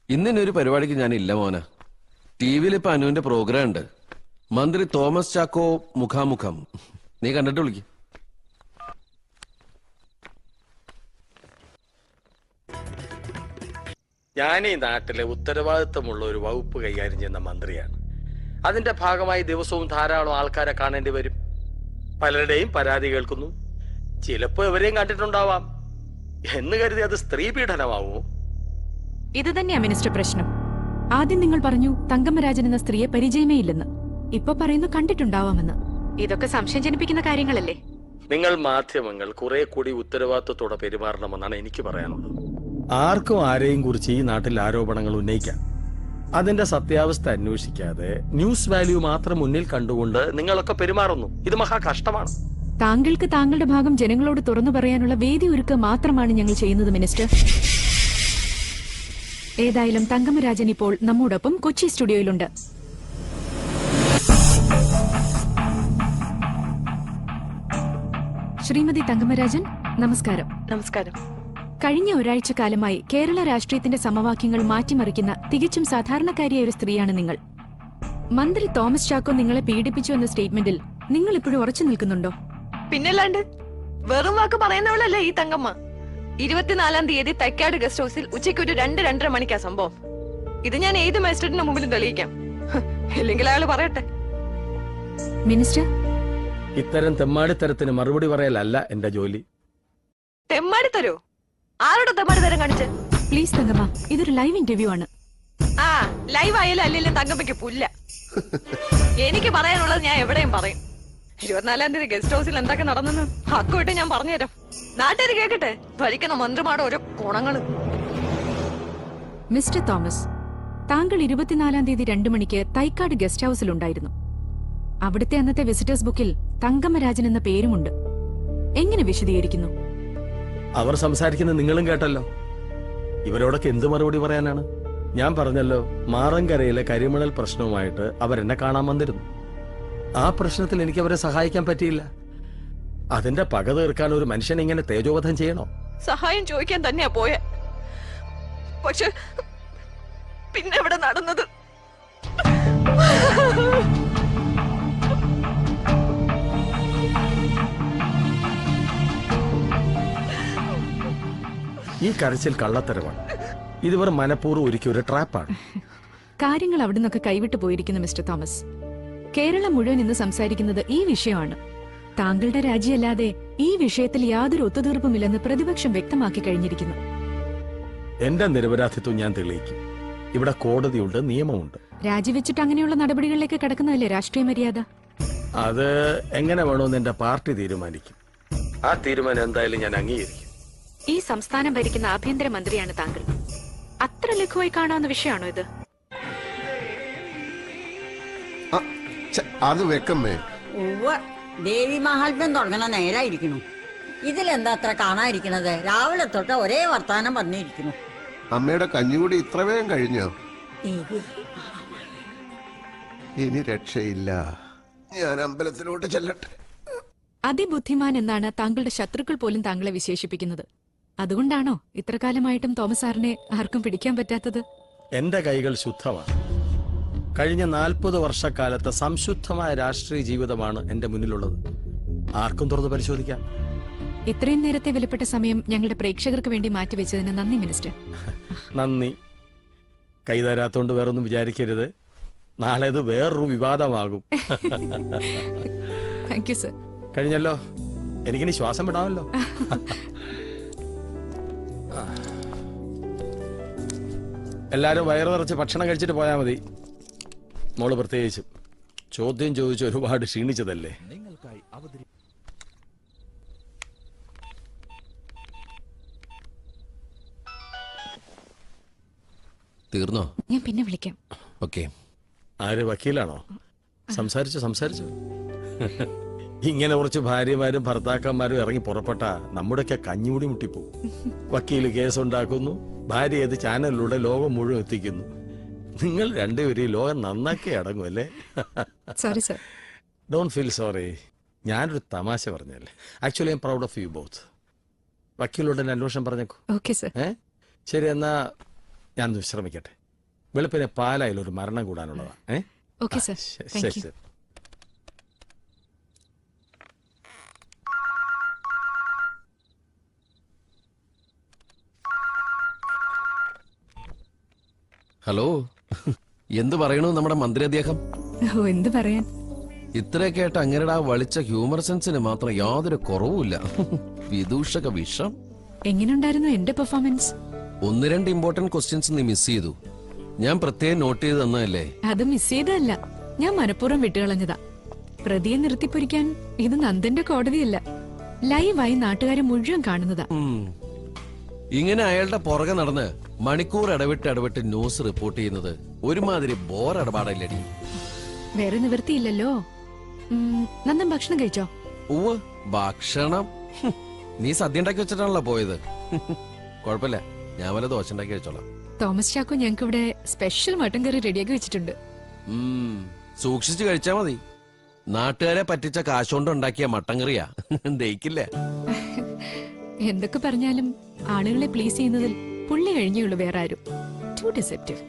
ഇന്നിനൊരു പരിപാടിക്ക് ഞാനില്ല മോനെ. ടിവിയിൽ ഇപ്പൊ അനുവിന്റെ പ്രോഗ്രാം ഉണ്ട്. മന്ത്രി തോമസ് ചാക്കോ മുഖാമുഖം. നീ കണ്ടിട്ട് വിളിക്ക്. ഞാൻ ഈ നാട്ടിലെ ഉത്തരവാദിത്തമുള്ള ഒരു വകുപ്പ് കൈകാര്യം ചെയ്യുന്ന മന്ത്രിയാണ്. അതിന്റെ ഭാഗമായി ദിവസവും ധാരാളം ആൾക്കാരെ കാണേണ്ടി വരും. പലരുടെയും പരാതി കേൾക്കുന്നു. ചിലപ്പോ ഇവരെയും കണ്ടിട്ടുണ്ടാവാം എന്ന് കരുതി അത് സ്ത്രീ പീഡനമാവോ? ഇത് തന്നെയാ മിനിസ്റ്റർ പ്രശ്നം. ആദ്യം നിങ്ങൾ പറഞ്ഞു തങ്കമ്മരാജൻ എന്ന സ്ത്രീയെ പരിചയമേ ഇല്ലെന്ന്. ഇപ്പൊ പറയുന്നു കണ്ടിട്ടുണ്ടാവാമെന്ന്. ഇതൊക്കെ സംശയം ജനിപ്പിക്കുന്ന കാര്യങ്ങളല്ലേ? നിങ്ങൾ മാധ്യമങ്ങൾ കുറെ കൂടി ഉത്തരവാദിത്വത്തോടെ പെരുമാറണമെന്നാണ് എനിക്ക് പറയാനുള്ളത്. ആർക്കും ആരെയും കുറിച്ച് ഈ നാട്ടിൽ ആരോപണങ്ങൾ ഉന്നയിക്കാം. അതിന്റെ സത്യാവസ്ഥ അന്വേഷിക്കാതെ ന്യൂസ് വാല്യൂ മാത്രം മുന്നിൽ കണ്ടുകൊണ്ട് നിങ്ങളൊക്കെ പെരുമാറുന്നു. ഇത് മഹാ കഷ്ടമാണ്. താങ്കൾക്ക് താങ്കളുടെ ഭാഗം ജനങ്ങളോട് തുറന്നു പറയാനുള്ള വേദി ഒരുക്കുക മാത്രമാണ് ഞങ്ങൾ ചെയ്യുന്നത് മിനിസ്റ്റർ. ഏതായാലും തങ്കമ്മരാജൻ ഇപ്പോൾ നമ്മോടൊപ്പം കൊച്ചി സ്റ്റുഡിയോയിലുണ്ട്. ശ്രീമതി തങ്കമ്മരാജൻ, നമസ്കാരം. നമസ്കാരം. കഴിഞ്ഞ ഒരാഴ്ച കാലമായി കേരള രാഷ്ട്രീയത്തിന്റെ സമവാക്യങ്ങൾ മാറ്റിമറിക്കുന്ന തികച്ചും സാധാരണക്കാരിയായ ഒരു സ്ത്രീയാണ് നിങ്ങൾ. മന്ത്രി തോമസ് ചാക്കോ നിങ്ങളെ പീഡിപ്പിച്ചു എന്ന സ്റ്റേറ്റ്മെന്റിൽ നിങ്ങൾ ഇപ്പോഴും ഉറച്ചു നിൽക്കുന്നുണ്ടോ? പിന്നല്ലാണ്ട് വെറും വാക്ക് പറയുന്നവളല്ലേ ഈ തങ്കമ്മ. 24-ാം തീയതി തൈക്കാട് ഗസ്റ്റ് ഹൌസിൽ ഉച്ചയ്ക്ക് ഒരു 2-2:30 മണിക്കാ സംഭവം. ഇത് ഞാൻ ഏത് മജിസ്ട്രേറ്റിന്റെ മുമ്പിലും തെളിയിക്കാം. ഇല്ലെങ്കിൽ അയാൾ പറയട്ടെ. മിനിസ്റ്റർ, ഇത്തരം തെമ്മാടിത്തരത്തിന് മറുപടി പറയലല്ല എന്റെ ജോലി. തെമ്മാടി തരോ? ആരോടെ തെമ്മാടി തരം കാണിച്ച്? പ്ലീസ് തങ്കമ്മ, ഇതൊരു ലൈവ് ഇന്റർവ്യൂ ആണ്. ആ ലൈവ് ആയാലും അല്ലെങ്കിലും തങ്കമ്മയ്ക്ക് പുല്ല. എനിക്ക് പറയാനുള്ളത് ഞാൻ എവിടെയും പറയും. 24-ാം തീയതി ഗസ്റ്റ് ഹൌസിൽ എന്തൊക്കെ നടന്നെന്ന് ഹക്കുമായിട്ട് ഞാൻ പറഞ്ഞുതരാം. നാട്ടുകാർ കേക്കട്ടെ ഭരിക്കുന്ന മന്ത്രിമാരുടെ ഓരോ ഗുണങ്ങള്. മിസ്റ്റർ തോമസ്, താങ്കൾ 24-ാം തീയതി 2 മണിക്ക് തൈക്കാട് ഗസ്റ്റ് ഹൌസിലുണ്ടായിരുന്നു. അവിടുത്തെ അന്നത്തെ വിസിറ്റേഴ്സ് ബുക്കിൽ തങ്കമ്മരാജൻ എന്ന പേരുമുണ്ട്. എങ്ങനെ വിശദീകരിക്കുന്നു? അവർ സംസാരിക്കുന്നത് നിങ്ങളും കേട്ടല്ലോ. ഇവരോടൊക്കെ എന്ത് മറുപടി പറയാനാണ്? ഞാൻ പറഞ്ഞല്ലോ, മാറങ്കരയിലെ കരിമണൽ പ്രശ്നവുമായിട്ട് അവരെന്നെ കാണാൻ വന്നിരുന്നു. ആ പ്രശ്നത്തിൽ എനിക്ക് അവരെ സഹായിക്കാൻ പറ്റിയില്ല. അതിന്റെ പക തീർക്കാൻ ഒരു മനുഷ്യൻ ഇങ്ങനെ തേജോവധം ചെയ്യണോ? സഹായം ചോദിക്കാൻ തന്നെയാ പോയെ. പക്ഷെ പിന്നെ ഇവിടെ നടന്നത് ഈ കരച്ചിൽ കള്ളത്തരമാണ്. ഇതുവരെ മനഃപൂർവ്വം ഒരുക്കിയ ഒരു ട്രാപ്പാണ്. കാര്യങ്ങൾ അവിടെ നിന്നൊക്കെ കൈവിട്ടു പോയിരിക്കുന്നു മിസ്റ്റർ തോമസ്. കേരളം മുഴുവൻ ഇന്ന് സംസാരിക്കുന്നത് ഈ വിഷയമാണ്. താങ്കളുടെ രാജിയല്ലാതെ ഈ വിഷയത്തിൽ യാതൊരു ഒത്തുതീർപ്പുമില്ലെന്ന് പ്രതിപക്ഷം വ്യക്തമാക്കി കഴിഞ്ഞിരിക്കുന്നു. എന്റെ നിരപരാധിത്വം ഞാൻ തെളിയിക്കും. ഇവിടെ കോടതിയുണ്ട്, നിയമമുണ്ട്. രാജിവെച്ചിട്ട് അങ്ങനെയുള്ള നടപടികളിലേക്ക് കടക്കുന്നതല്ലേ രാഷ്ട്രീയ മര്യാദ? അത് എങ്ങനെ വേണമെന്ന് എന്റെ പാർട്ടി തീരുമാനിക്കും. ആ തീരുമാനം എന്തായാലും ഞാൻ അംഗീകരിക്കും. ഈ സംസ്ഥാനം ഭരിക്കുന്ന ആഭ്യന്തര മന്ത്രിയാണ് താങ്കൾ. അത്ര ലഘുവായി കാണാവുന്ന വിഷയമാണോ ഇത്? അത് വെക്കമ്മേ. ദേവി മഹാത്മ്യം തുടങ്ങണ നേരായിരിക്കുന്നു. ഇതിലെന്താ അത്ര കാണാതിരിക്കണത്? രാവിലെ തൊട്ട് ഒരേ വർത്താനം പറഞ്ഞിരിക്കുന്നു. അമ്മയുടെ കഞ്ഞുകൂടി ഇത്ര വേഗം കഴിഞ്ഞോ? ഇനി രക്ഷയില്ല. ഞാൻ അമ്പലത്തിലോട്ട് ചെല്ലട്ടെ. അതിബുദ്ധിമാൻ എന്നാണ് താങ്കളുടെ ശത്രുക്കൾ പോലും താങ്കളെ വിശേഷിപ്പിക്കുന്നത്. അതുകൊണ്ടാണോ ഇത്ര കാലമായിട്ടും തോമസ് സാറിനെ ആർക്കും പിടിക്കാൻ പറ്റാത്തത്? എന്റെ കൈകൾ ശുദ്ധമാണ്. കഴിഞ്ഞ 40 വർഷക്കാലത്തെ സംശുദ്ധമായ രാഷ്ട്രീയ ജീവിതമാണ് എന്റെ മുന്നിലുള്ളത്. ആർക്കും തുറന്നു പരിശോധിക്കാം. ഇത്രയും നേരത്തെ വിലപ്പെട്ട സമയം ഞങ്ങളുടെ പ്രേക്ഷകർക്ക് വേണ്ടി മാറ്റിവെച്ചതിന് നന്ദി മിനിസ്റ്റർ. നന്ദി. കൈതരാത്തോണ്ട് വേറൊന്നും വിചാരിക്കരുത്. നാളെ ഇത് വേറൊരു വിവാദമാകും. Thank you sir. കഴിഞ്ഞല്ലോ, എനിക്കിനി ശ്വാസം വിടാമല്ലോ. എല്ലാരും വയറു നിറച്ച് ഭക്ഷണം കഴിച്ചിട്ട് പോയാൽ മതി. മോള് പ്രത്യേകിച്ചും. ചോദ്യം ചോദിച്ച് ഒരുപാട് ക്ഷീണിച്ചതല്ലേ. തീർന്നോ? ഞാൻ പിന്നെ വിളിക്കാം. ഓക്കെ. ആര്, വക്കീലാണോ? സംസാരിച്ചു. ഇങ്ങനെ കുറച്ച് ഭാര്യമാരും ഭർത്താക്കന്മാരും ഇറങ്ങി പുറപ്പെട്ട നമ്മുടെയൊക്കെ കഞ്ഞുകൂടി മുട്ടിപ്പോവും. വക്കീല് കേസുണ്ടാക്കുന്നു, ഭാര്യ ഏത് ചാനലിലൂടെ ലോകം മുഴുവൻ എത്തിക്കുന്നു. നിങ്ങൾ രണ്ടുപേരും ഈ ലോകം നന്നാക്കി അടങ്ങും അല്ലേ? Sorry sir. Don't feel sorry. ഞാനൊരു തമാശ പറഞ്ഞല്ലേ. Actually I am proud of you both. വക്കീലോട് അന്വേഷണം പറഞ്ഞേക്കൂ. Okay sir. ശരി, എന്നാ ഞാനൊന്ന് വിശ്രമിക്കട്ടെ. വെളുപ്പിനെ പാലായിൽ ഒരു മരണം കൂടാനുള്ളതാ. ഓക്കെ സർ, താങ്ക് ശരി യു. ശരി. ഹലോ, എന്ത് പറയണു നമ്മുടെ മന്ത്രി അദ്ദേഹം? ഓ, എന്ത് പറയാൻ. ഇത്രയൊക്കെ ആയിട്ട് അങ്ങനെടാ വളിച്ച ഹ്യൂമർ സെൻസിന് മാത്രം യാതൊരു കുറവുമില്ല. വിദൂഷക വിഷം. എങ്ങനെയുണ്ടായിരുന്നു എന്റെ പെർഫോമൻസ്? 1-2 ഇമ്പോർട്ടന്റ് ക്വസ്റ്റ്യൻസ് നീ മിസ് ചെയ്തു. ഞാൻ പ്രത്യേകം നോട്ട് ചെയ്ത് തന്നതല്ലേ. അത് മിസ് ചെയ്തതല്ല, ഞാൻ മനഃപൂർവ്വം വിട്ടുകളഞ്ഞതാ. പ്രതിയെ നിർത്തിപ്പൊരിക്കാൻ ഇത് നന്ദന്റെ കോടതിയല്ല, ലൈവായി നാട്ടുകാരെ മുഴുവൻ കാണുന്നതാ. ഇങ്ങനെ അയാളുടെ പുറകെ നടന്ന് മണിക്കൂർ ഇടവിട്ട് ന്യൂസ് റിപ്പോർട്ട് ചെയ്യുന്നത് ഒരുമാതിരി ബോർ ഇടപാടല്ലടി. വേറെ നിവൃത്തിയില്ലല്ലോ. നന്ദൻ ഭക്ഷണം കഴിച്ചോ? ഉവ്വ്, ഭക്ഷണം നീ സദ്യ ഉണ്ടാക്കി വെച്ചിട്ടാണല്ലോ പോയത്. കുഴപ്പമില്ല, ഞാൻ വല്ല ദോശ ഉണ്ടാക്കി വെച്ചോളാം. തോമസ് ചാക്കോ ഞങ്ങൾക്ക് ഇവിടെ സ്പെഷ്യൽ മട്ടൻ കറി റെഡിയാക്കി വെച്ചിട്ടുണ്ട്. സൂക്ഷിച്ചു കഴിച്ചാ മതി. നാട്ടുകാരെ പറ്റിച്ച കാശുകൊണ്ട് ഉണ്ടാക്കിയ മട്ടൻ കറിയാ, ദഹിക്കില്ല. എന്തൊക്കെ പറഞ്ഞാലും ആളുകളെ പ്ലീസ് ചെയ്യുന്നതിൽ പുള്ളി കഴിഞ്ഞുള്ളൂ വേറെ ആരും. Too deceptive.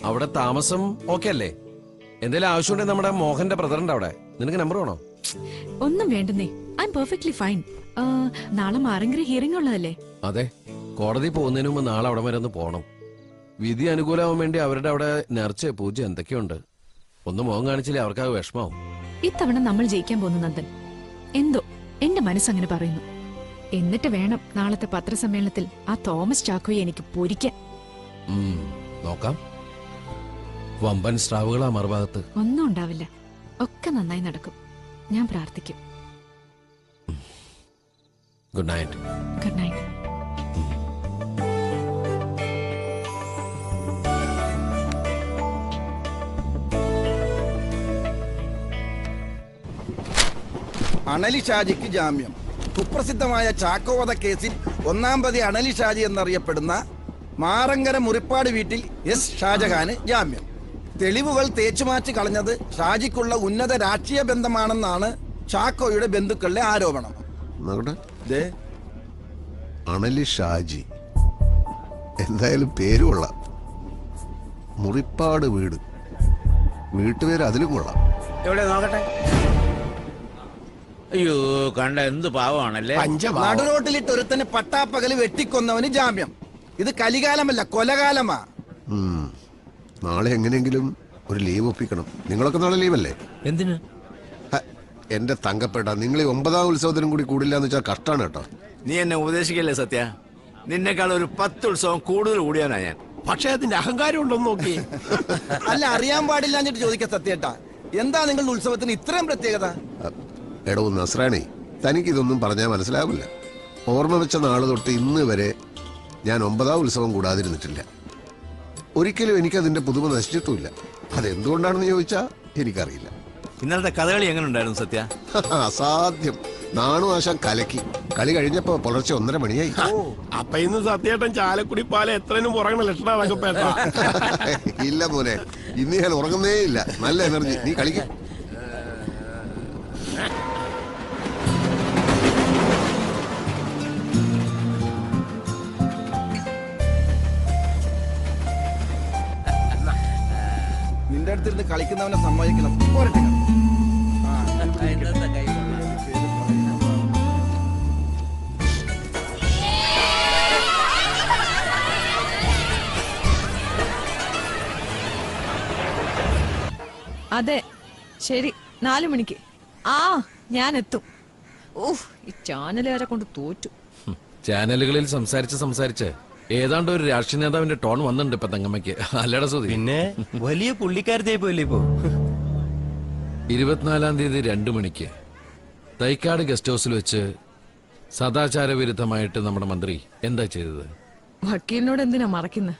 അവിടെ താമസം ഓക്കെ അല്ലേ? എന്തെങ്കിലും ആവശ്യമുണ്ടെങ്കിൽ നമ്മുടെ മോഹന്റെ ബ്രദറിന്റെ അവിടെ. നിനക്ക് നമ്പർ വേണോ? ഒന്നും വേണ്ടെന്നേ, ഐ എം പെർഫെക്റ്റ്ലി ഫൈൻ. നാളെ മാറങ്കര ഹിയറിംഗ് ഉള്ളതല്ലേ? അതെ, കോടതി പോകുന്നതിന് മുമ്പ് നാളെ അവിടെ വരെ ഒന്ന് പോണം. വിധി അനുകൂലമാവാൻ വേണ്ടി അവരുടെ അവിടെ നേർച്ച പൂജ എന്തൊക്കെയുണ്ട്. ഒന്ന് മുഖം കാണിച്ചില്ലേ അവർക്ക് അത് വിഷമാവും. ഇത്തവണ നമ്മൾ ജയിക്കാൻ പോകുന്നു നന്ദൻ. എന്തോ എന്റെ മനസ്സങ്ങനെ പറയുന്നു. എന്നിട്ട് വേണം നാളത്തെ പത്രസമ്മേളനത്തിൽ ആ തോമസ് ചാക്കോയെ എനിക്ക് പൊരിക്കാൻ. നോക്കാം. വമ്പൻ സ്രാവുകളാ മറുഭാഗത്ത്. ഒന്നും ഉണ്ടാവില്ല, ഒക്കെ നന്നായി നടക്കും. ഞാൻ പ്രാർത്ഥിക്കും. Good night. Good night. അണലി ഷാജിക്ക് ജാമ്യം. കുപ്രസിദ്ധമായ ചാക്കോവധ കേസിൽ 1-ാം പ്രതി അണലി ഷാജി എന്നറിയപ്പെടുന്ന മാറങ്കര മുറിപ്പാട് വീട്ടിൽ എസ് ഷാജഹാന് ജാമ്യം. തെളിവുകൾ തേച്ചുമാച്ച് കളഞ്ഞത് ഷാജിക്കുള്ള ഉന്നത രാഷ്ട്രീയ ബന്ധമാണെന്നാണ് ചാക്കോയുടെ ബന്ധുക്കളുടെ ആരോപണം. അണലി ഷാജി എന്തായാലും പേര് കൊള്ളാം. മുറിപ്പാട് വീട്, വീട്ടുപേര് അതിലും കൊള്ളാം. എവിടെ നോക്കട്ടെ. അയ്യോ, കണ്ട എന്ത് പാവമാണല്ലേ. നടുറോട്ടിലിട്ട് ഒരുത്തന് പട്ടാപ്പകല് വെട്ടിക്കൊന്നവന് ജാമ്യം. ഇത് കലികാലമല്ല, കൊലകാലമാ. നാളെ എങ്ങനെയെങ്കിലും ഒരു ലീവ് ഒപ്പിക്കണം. നിങ്ങളൊക്കെ നാളെ ലീവല്ലേ? എന്തിന്? എന്റെ തങ്കപ്പെട്ട, നിങ്ങൾ ഈ 9-ാം ഉത്സവത്തിനും കൂടി കൂടില്ല എന്ന് വെച്ചാൽ കഷ്ടാണ് കേട്ടോ. നീ എന്നെ ഉപദേശിക്കല്ലേ സത്യ. നിന്നെക്കാൾ ഒരു 10 ഉത്സവം കൂടുതൽ കൂടിയാനാ ഞാൻ. പക്ഷെ അതിന്റെ അഹങ്കാരം ഉണ്ടോന്ന് നോക്കി. അല്ല, അറിയാൻ പാടില്ല എന്നിട്ട് ചോദിക്കാം സത്യേട്ടാ, എന്താ നിങ്ങളുടെ ഉത്സവത്തിന് ഇത്രയും പ്രത്യേകത? എടോ നസ്രാണി, തനിക്കിതൊന്നും പറഞ്ഞാൽ മനസ്സിലാവില്ല. ഓർമ്മ വെച്ച നാള് തൊട്ട് ഇന്ന് വരെ ഞാൻ 9-ാം ഉത്സവം കൂടാതിരുന്നിട്ടില്ല. ഒരിക്കലും എനിക്കതിന്റെ പുതുമ നശിച്ചിട്ടുമില്ല. അതെന്തുകൊണ്ടാണെന്ന് ചോദിച്ചാൽ എനിക്കറിയില്ല. ഇന്നലത്തെ കഥകളി എങ്ങനെ ഉണ്ടായിരുന്നു സത്യ? അസാധ്യം. നാണു ആശാൻ കലക്കി. കളി കഴിഞ്ഞപ്പോ പുലർച്ചെ 1:30 മണിയായി. അപ്പൊ ഇന്ന് സത്യേട്ടൻ ചാലക്കുടി പാല എത്രയും ഉറങ്ങണ ലക്ഷണ. ഇല്ല മോനെ, ഇന്ന് ഞാൻ ഉറങ്ങുന്നേ ഇല്ല. നല്ല എനർജി. നീ കളിക്കും. നിന്റെ അടുത്തിരുന്ന് കളിക്കുന്നവനെ സമ്മതിക്കണം. പോരട്ടെ. അതെ, ശരി, 4 മണിക്ക്. ഞാൻ എത്തും. ഈ ചാനലുകാരെ കൊണ്ട് തോറ്റു. ചാനലുകളിൽ സംസാരിച്ച് ഏതാണ്ട് ഒരു രാഷ്ട്രീയ നേതാവിന്റെ ടോൺ വന്നിട്ടുണ്ട് ഇപ്പൊ തങ്കമ്മയ്ക്ക്. അല്ലട സുധി, പിന്നെ വലിയ പുള്ളിക്കാരത്തെ പോയില്ലേ ഇപ്പോ. 24-ാം തീയതി 2 മണിക്ക് തൈക്കാട് ഗസ്റ്റ് ഹൗസിൽ വെച്ച് സദാചാര വിരുദ്ധമായിട്ട് നമ്മുടെ മന്ത്രി എന്താ ചെയ്തത്? വക്കീലിനോട് എന്തിനാ മറക്കുന്നത്?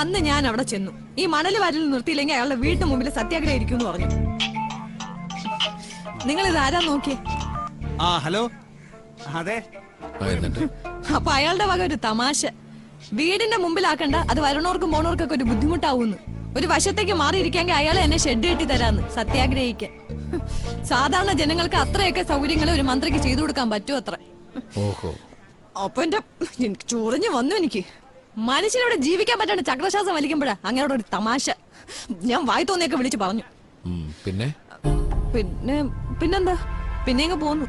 അന്ന് ഞാൻ അവിടെ ചെന്നു. ഈ മണല് വാരിൽ നിർത്തിയില്ലെങ്കിൽ അയാളുടെ വീട്ടു മുമ്പിൽ സത്യാഗ്രഹം ഇരിക്കും എന്ന് പറഞ്ഞു. നിങ്ങൾ ഇത് ആരാ നോക്കിയേ? ഹലോ. അതെ. എന്നിട്ട് അപ്പൊ അയാളുടെ വക ഒരു തമാശ. വീടിന്റെ മുമ്പിലാക്കണ്ട, അത് വരണവർക്കും പോണവർക്കൊക്കെ ഒരു ബുദ്ധിമുട്ടാവുന്നു. ഒരു വശത്തേക്ക് മാറിയിരിക്കാമെങ്കിൽ അയാളെ എന്നെ ഷെഡ് കെട്ടി തരാന്ന് സത്യാഗ്രഹിക്കാൻ. സാധാരണ ജനങ്ങൾക്ക് അത്രയൊക്കെ സൗകര്യങ്ങൾ ഒരു മന്ത്രിക്ക് ചെയ്തു കൊടുക്കാൻ പറ്റുമോ അത്ര? ഓഹോ. അപ്പൊ എനിക്ക് ചൊറിഞ്ഞു വന്നു. എനിക്ക് മനുഷ്യനവിടെ ജീവിക്കാൻ പറ്റാണ്ട് ചക്രശ്വാസം വലിക്കുമ്പോഴാ അങ്ങനോട് ഒരു തമാശ. ഞാൻ വായി തോന്നിയൊക്കെ വിളിച്ചു പറഞ്ഞു. പിന്നെ പിന്നെന്താ പിന്നെ ഇങ്ങ് പോന്നു.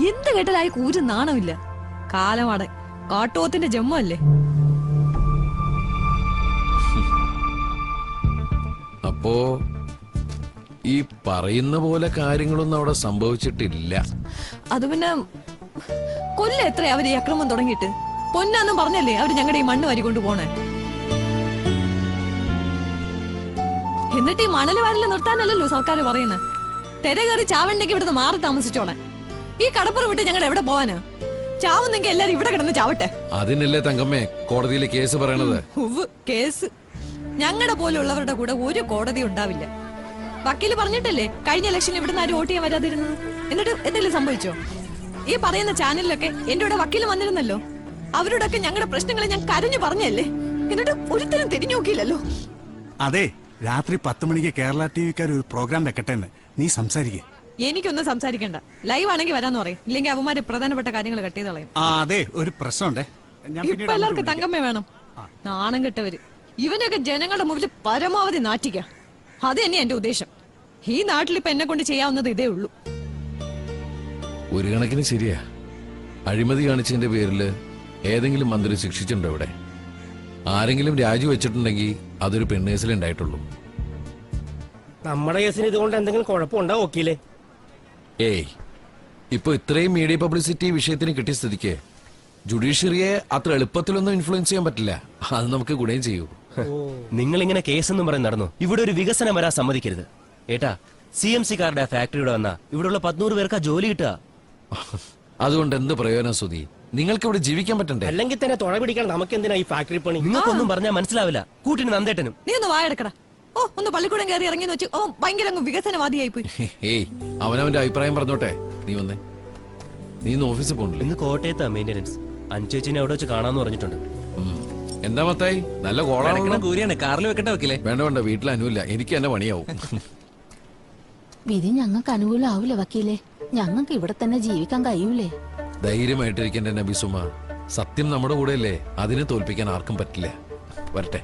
എന്ത് കേട്ടാലായി കൂര് നാണമില്ല. കാലമാടെ കാട്ടോത്തിന്റെ ജന്മല്ലേ. അപ്പോ ഈ പറയുന്ന പോലെ കാര്യങ്ങളൊന്നും അവിടെ സംഭവിച്ചിട്ടില്ല. അത് പിന്നെ കൊല്ലം എത്രയാ അവര് ഈ അക്രമം തുടങ്ങിയിട്ട്? പൊന്നാന്നും പറഞ്ഞല്ലേ അവര് ഞങ്ങളുടെ ഈ മണ്ണ് വാരിക്കൊണ്ട് പോണേ. എന്നിട്ട് ഈ മണല് വാരല് നിർത്താനല്ലല്ലോ സർക്കാർ പറയുന്നത്. തെര കയറി ചാവണ്ടെങ്കിൽ ഇവിടുന്ന് മാറി താമസിച്ചോണേ. ഈ കടപ്പുറം വിട്ട് ഞങ്ങൾ എവിടെ പോവാന്? ചാവുന്നെങ്കിൽ എല്ലാരും ഇവിടെ കിടന്ന് ചാവട്ടെ. അതിനല്ലേ തങ്കമ്മേ കോടതിയിൽ കേസ് പറയണത്? കേസ് ഞങ്ങളുടെ പോലുള്ളവരുടെ കൂടെ ഒരു കോടതി ഉണ്ടാവില്ല. വക്കീല് പറഞ്ഞിട്ടല്ലേ കഴിഞ്ഞ ഇലക്ഷനിൽ ഇവിടുന്ന് ആരും വോട്ട് ചെയ്യാൻ വരാതിരുന്നത്. എന്നിട്ട് എന്തെങ്കിലും സംഭവിച്ചോ? ഈ പറയുന്ന ചാനലിലൊക്കെ എന്റെ കൂടെ വക്കീല് വന്നിരുന്നല്ലോ. അവരോടൊക്കെ ഞങ്ങളുടെ പ്രശ്നങ്ങളെ ഞാൻ കരഞ്ഞു പറഞ്ഞല്ലേ. എന്നിട്ട് ഒരുത്തരും തിരിഞ്ഞു നോക്കിയില്ലല്ലോ. അതെ, രാത്രി 10 മണിക്ക് കേരള ടിവിക്കാർ ഒരു പ്രോഗ്രാം വെക്കട്ടെ എന്ന് നീ സംസാരിക്കേ. എനിക്കൊന്നും സംസാരിക്കണ്ട. ലൈവ് ആണെങ്കിൽ വരാന്ന് പറയും. ഇല്ലെങ്കിൽ അവന്മാര് പ്രധാനപ്പെട്ട കാര്യങ്ങൾ കട്ട് ചെയ്ത് കളയും. അതെ, ഒരു പ്രശ്നമുണ്ടേ. ഇപ്പൊ എല്ലാവർക്കും തങ്കമ്മ വേണം. നാണം കെട്ടവര്. ഇവനൊക്കെ ജനങ്ങളുടെ മുമ്പിൽ പരമാവധി നാറ്റിക്ക. അത് തന്നെ എന്റെ ഉദ്ദേശം. ഈ നാട്ടിൽ ഇപ്പൊ എന്നെ കൊണ്ട് ചെയ്യാവുന്നത് ഇതേ ഉള്ളൂ. ഒരു കണക്കിന് ശരിയാ. അഴിമതി കാണിച്ചതിന്റെ പേരില് ഏതെങ്കിലും മന്ത്രി ശിക്ഷിച്ചിട്ടുണ്ടോ ഇവിടെ? ആരെങ്കിലും രാജിവെച്ചിട്ടുണ്ടെങ്കിൽ അതൊരു പെണ്ണേസിലേ ഉണ്ടായിട്ടുള്ളൂ. നമ്മുടെ കേസിന് ഇതുകൊണ്ട് എന്തെങ്കിലും കുഴപ്പമുണ്ടോ വക്കീലേ? ഏയ്, ഇപ്പൊ ഇത്രയും മീഡിയ പബ്ലിസിറ്റി വിഷയത്തിന് കിട്ടിയ സ്ഥിതിക്ക് ജുഡീഷ്യറിയെ അത്ര എളുപ്പത്തിലൊന്നും ഇൻഫ്ലുവൻസ് ചെയ്യാൻ പറ്റില്ല. അത് നമുക്ക് ഗുണം ചെയ്യൂ. നിങ്ങൾ ഇങ്ങനെ കേസെന്നും പറഞ്ഞ് നടന്നു. ഇവിടെ ഒരു വികസനം വരാൻ സമ്മതിക്കരുത് ഏട്ടാ. CMC-കാരുടെ ഫാക്ടറിയുടെ വന്ന ഇവിടെയുള്ള 100 പേർക്ക് ജോലി കിട്ടുക. അതുകൊണ്ട് എന്ത് പ്രയോജനം സുധി? നിങ്ങൾക്ക് ഇവിടെ ജീവിക്കാൻ പറ്റണ്ടേ? അല്ലെങ്കിൽ തന്നെ തുണ പിടിക്കാൻ നമുക്ക് എന്തിനാ ഈ ഫാക്ടറി പണി? നിങ്ങൾക്കൊന്നും പറഞ്ഞാൽ മനസ്സിലാവില്ല. കൂട്ടിന് നന്ദേട്ടനും. നീ ഒന്ന് വായെടുക്കടാ. ഒന്ന് പള്ളിക്കൂടം കയറി ഇറങ്ങിയെന്ന് വെച്ച് ഭയങ്കര വികസനവാദിയായി പോയി. ഏയ്, അവനവന്റെ അഭിപ്രായം പറഞ്ഞോട്ടെ. നീ വന്നേ. നീ ഇന്ന് ഓഫീസിൽ പോണില്ലേ? ഇന്ന് കോട്ടയത്താ മെയിന്റനൻസ്. അഞ്ചേച്ചിനെ അവിടെ വെച്ച് കാണാന്ന് പറഞ്ഞിട്ടുണ്ട്. എന്താ മത്തായി, നല്ല കോളാണ്. കൂരിയാണ് കാറിൽ വെക്കട്ടെ വെക്കില്ലേ? വേണ്ട വേണ്ട, വീട്ടിൽ അനുവില്ല. എനിക്ക് തന്നെ പണിയാവും. വിധി ഞങ്ങൾക്ക് അനുകൂലമാവില്ല വക്കീലേ. ഞങ്ങൾക്ക് ഇവിടെ തന്നെ ജീവിക്കാൻ കഴിയൂലേ? ധൈര്യമായിട്ടിരിക്കേണ്ട നബിസുമ. സത്യം നമ്മുടെ കൂടെയല്ലേ. അതിനെ തോൽപ്പിക്കാൻ ആർക്കും പറ്റില്ല. വരട്ടെ.